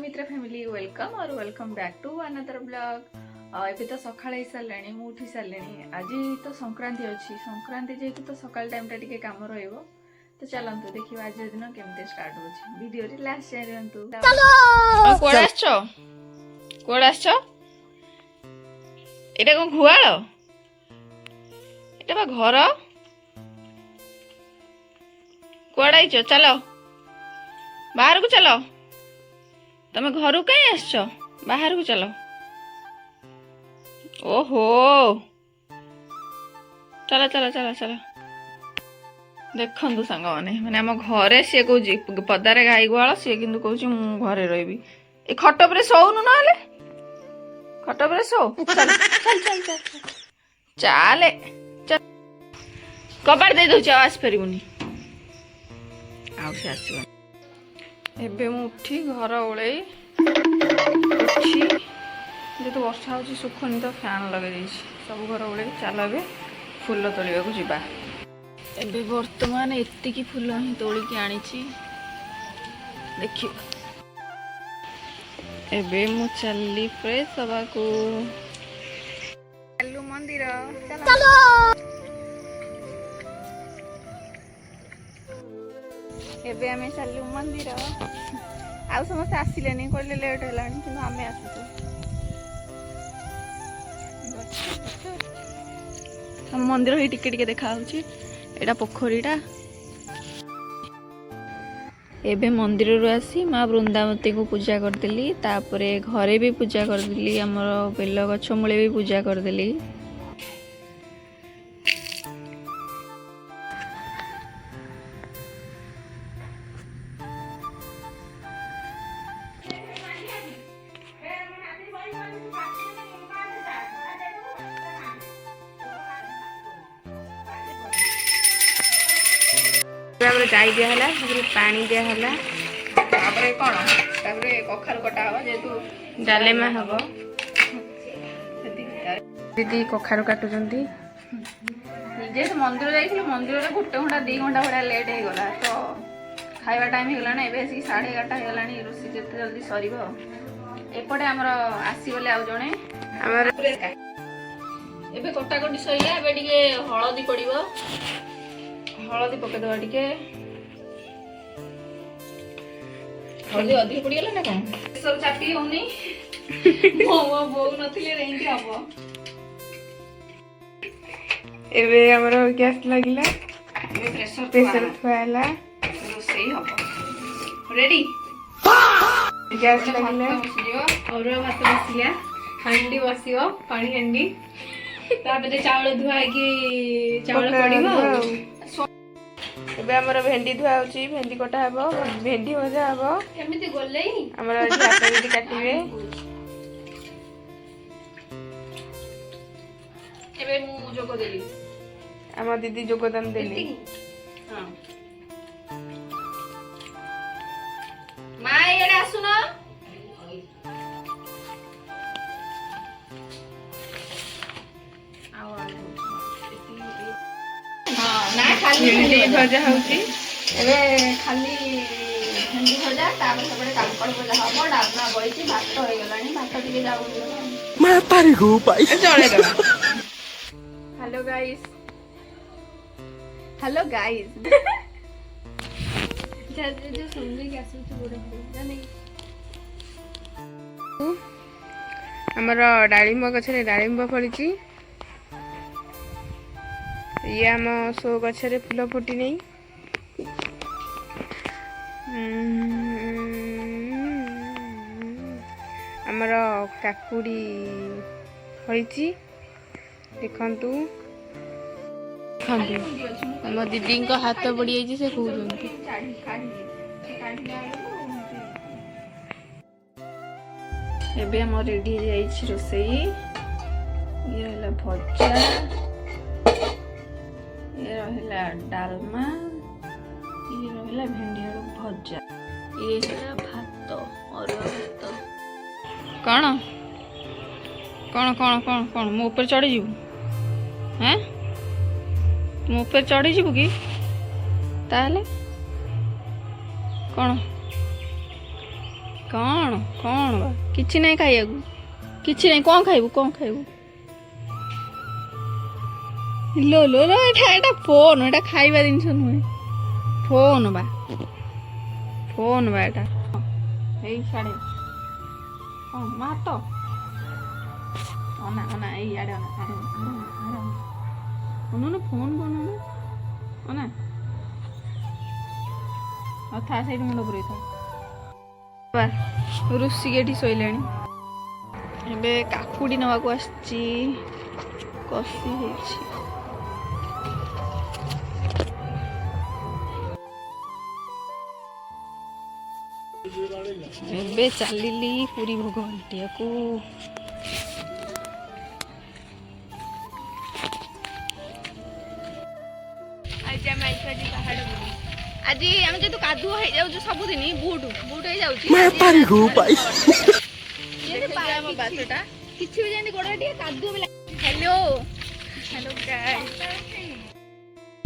मित्र family welcome और welcome back to another blog. एबे तो सकाळ ही सारलाणी मु उठी सारलेनी। आज तो संक्रांति अछि, संक्रांति जेतु तो सकाळ टाइम टा टिके काम रहइबो। तो चलंतु देखिबा आज दिन केमते स्टार्ट होछि। वीडियो रे लास्ट जाय रहंतु। चलो कोड आछो, कोड आछो। एटा को घुआळ, एटा बा घर कोड आइछो। चलो बाहर को चलो। तमे घर कहीं आसछ, बाहर को चलो। ओहो चलो चलो चलो चलो। देखंतु सांग माने आम घरे सी कहूँ पदारे गाई गुआल सी कि कहूँ घरे रही। ए खट पर शोनु ना खट पर शो। चल चल चल चल चल चल कबाड़ दे दउछ आवाज परिबुनी आउ से आसीबो। एबे मु उठी घर ओले उठी जेतु वर्षा होची सुखनी तो फैन लगे देछि सब घर ओले। चल एबे फूल तोलिबा को जिबा। एबे वर्तमान एतिकी फूल ही तोलिकी आनिछि देखियो। एबे मु चलली फ्रेश हवा को। चलु मंदिर चलो। एबे आमे चलु मंदिर। आउ समस्त आसिलेनी कहले लेट हेलानी कि आमे आसुछु। हम मंदिर ही टिके टिके देखा होछि। एटा पोखरीटा। एबे मंदिर रु आसी माँ वृंदावती को पूजा करदेली। तापरे घरे भी पूजा करदेली। हमर बेल गछ मूले भी पूजा करदेली। गाई दिहला पानी दिहला। तापरे कौन तापरे कखारु कटा हवा जेतु डालेमा हबो। दीदी कखारु काटुचंती। जे मंदिर जाइथिल मंदिर रे गोटे घंटा 2 घंटा भरा लेट हे गला। तो खाइबा टाइम हे गला ना। एबे 11:30 हे गलानी। रोसी जते जल्दी सरीबो। एपटे हमर आसी बोले आउ जणे हमर एबे कटा कटी सइला। एबे टिके हळदी पड़िबो। हळदी पके दवा टिके। हळदी अधिक पड़ी गला ना कौन सब चापी होनी। मो बो नथिले रेंटी हबो। एबे हमरो गैस लागिला। एबे प्रेशर थुआला रोसई हबो। रेडी गैस लागिला। और भात बसिला। हांडी बसियो पानी हांडी। तापरे चावल धुआ की चावल पड़िबो। एबे हमर भेंडी धुआ होची। भेंडी कटा हबो। भेंडी भजा हबो। केमिति गोलई हमर ढापा भी काटिबे। एबे मु जोको देली। हमर दीदी योगदान देली। हां माय एडा सुनो। ना खाली भेंडी भजा होची। एबे खाली भेंडी भजा तापर सबडे कांकड़ भजा हबो। डालना बळीची भात होय गलानी। भात टिके जाऊ मैं पारी गो भाई चले दो। Hello guys, hello guys. जो सुनले के आसु तो बोले जाने हमर डाळिंब गछरे डाळिंब फळिची। ये आम सो गछरे फूल फुटी नहीं। हमर काकुड़ी होईची देखंतु। हम दीदी को हाथ पड़ी जाइए से कहते। एबे हम रेडी हो जाइछ रोसई। ये हला भजा, ये रहला डालमा, ये रहला भेंडी आलू भजा, ये हला भात और भात। कौन कौन कौन कौन कौन मो ऊपर चढ़ी जीवु। हैं मो ऊपर चढ़ी जीवु कि ताले कौन कौन कौन बा किछि नहीं खाइबू किछि नहीं कौन खाइबू लो लो लो एटा फोन एटा खाइबा जिनिस नुहे फोन बा एटा एई साडे कौन मात अना अना एई आडे अना उन्होंने फोन बनाना अना था से मुंड पुरे था रुषिक एठी शोइलाणी एबे काकुडी नवा को आछि कसी हेछि एबे चलिली पूरी भोग हटिया को आज आम जो कादुआ हो जाऊ सबुदिन बुट बुट हो जाऊँ किसी भी जानी गोड़ा कादुआ भी हेलो हेलो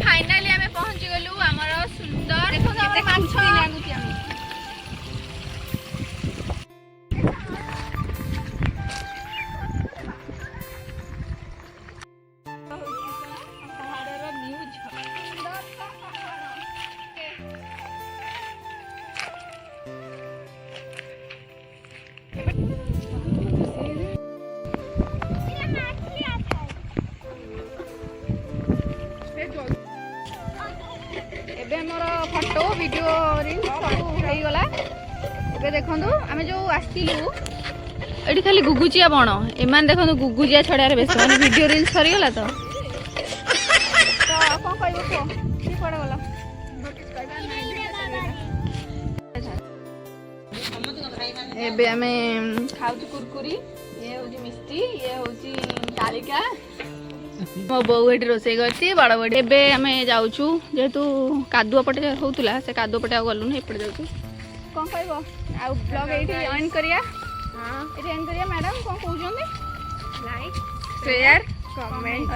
फाइनाली आम पहुंची गलु आमर सुंदर देखो फोटो वीडियो रील सब हो गला एबे देखंदु आमे जो आस्तिलु एडी खाली गुगुचिया बण एमान देखंदु गुगुचिया छड़ारे बेस माने वीडियो रील सरी गला तो कोन कहबो को की पड़े गला नोटिस करबा नहीं एबे आमे खाउछु कुरकुरी ये होजी मिष्टी ये होजी कालिका मो बो एठी रोसे करछि बड़ बड़ एबे आमे जाउछु जेतु कादुआ पटे होतुला से कादुआ पटे गलुन एपटे जाउछु कोन कहबो आ ब्लॉग एठी जॉइन करिया हां एठी जॉइन करिया मैडम कोन कहउछोंदी लाइक शेयर कमेंट